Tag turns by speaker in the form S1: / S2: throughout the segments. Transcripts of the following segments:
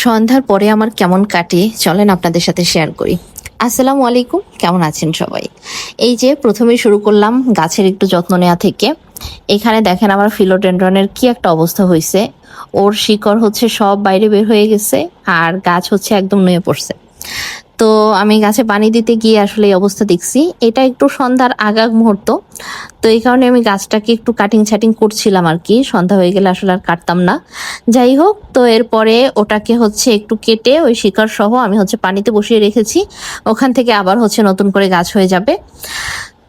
S1: সন্ধ্যার পরে আমার কেমন কাটে চলেন আপনাদের সাথে শেয়ার করি। আসসালামু আলাইকুম, কেমন আছেন সবাই? এই যে প্রথমে শুরু করলাম গাছের একটু যত্ন নেওয়া থেকে। এখানে দেখেন আমার ফিলোডেন্ড্রনের কি একটা অবস্থা হয়েছে। ওর শিকড় হচ্ছে সব বাইরে বের হয়ে গেছে আর গাছ হচ্ছে একদম নুয়ে পড়ছে। তো আমি গাছে পানি দিতে গিয়ে আসলে এই অবস্থা দেখছি। এটা একটু সন্ধ্যার আগাগ মুহূর্ত, তো এই কারণে আমি গাছটাকে একটু কাটিং ছাটিং করছিলাম আর কি। সন্ধ্যা হয়ে গেলে আসলে আর কাটতাম না। যাই হোক, তো এরপরে ওটাকে হচ্ছে একটু কেটে ওই শিকড় সহ আমি হচ্ছে পানিতে বসিয়ে রেখেছি। ওখান থেকে আবার হচ্ছে নতুন করে গাছ হয়ে যাবে।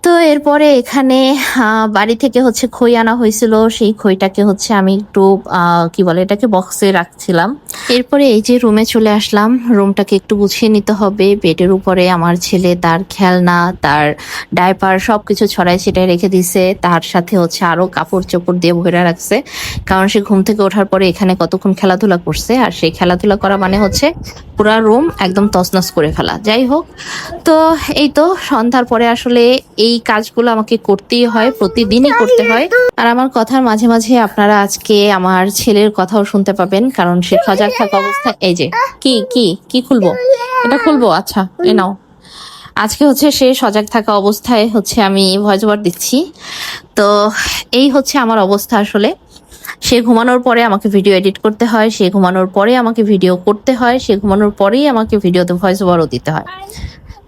S1: তো এরপরে এখানে বাড়ি থেকে হচ্ছে খই আনা হয়েছিল, সেই খইটাকে হচ্ছে আমি একটু কি বলে এটাকে বক্সে রাখছিলাম। এরপরে এই যে রুমে চলে আসলাম, রুমটাকে একটু গুছিয়ে নিতে হবে। বেডের উপরে আমার ছেলে তার খেলনা, তার ডাইপার সবকিছু ছড়াই ছিটাই রেখে দিছে। তার সাথে হচ্ছে আরো কাপড় চোপড় দিয়ে ভরে রাখছে, কারণ সে ঘুম থেকে ওঠার পরে এখানে কতক্ষণ খেলাধুলা করছে, আর সেই খেলাধুলা করা মানে হচ্ছে পুরা রুম একদম তছনছ করে ফেলা। যাই হোক, তো এই তো সন্ধ্যার পরে আসলে এই কাজগুলো আমাকে করতেই হয়, প্রতিদিনই করতে হয়। আর আমার কথার মাঝে মাঝে আপনারা আজকে আমার ছেলের কথাও শুনতে পাবেন, কারণ সে সজাগ থাকা অবস্থায় এই যে কি কি কি খুলবো, এটা খুলবো, আচ্ছা এ নাও। আজকে হচ্ছে সে সজাগ থাকা অবস্থায় হচ্ছে আমি ভয়েস ওভার দিচ্ছি। তো এই হচ্ছে আমার অবস্থা আসলে। সে ঘুমানোর পরে আমাকে ভিডিও এডিট করতে হয়, সে ঘুমানোর পরে আমাকে ভিডিও করতে হয়, সে ঘুমানোর পরেই আমাকে ভিডিওতে ভয়েস ওভারও দিতে হয়।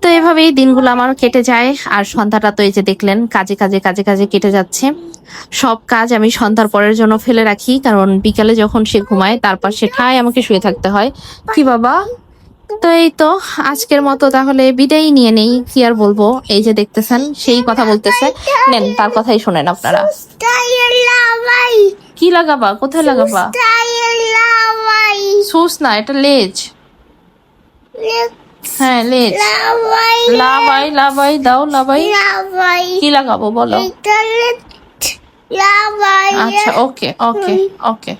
S1: তো এভাবেই দিনগুলো আমার কেটে যায়। আর সন্ধ্যাটা তো এই যে দেখলেন কাজে কাজে কাজে কাজে কেটে যাচ্ছে। সব কাজ আমি সন্ধ্যার পরের জন্য ফেলে রাখি, কারণ বিকালে যখন সে ঘুমায় তারপর সে ঠায় আমাকে শুয়ে থাকতে হয়। কি বাবা? তো এই তো আজকের মতো তাহলে বিদায় নিয়ে নেই, কি আর বলবো। এই যে দেখতেছেন সেই কথা বলতেছে, নেন তার কথাই শোনেন আপনারা। কি লাগাবা? কোথায় লাগাবা? সুস না, এটা লেজ। হ্যাঁ লেজ। লাভাই লাভাই দাও, লাভাই। কি লাগাবো বলো? আচ্ছা ওকে ওকে ওকে।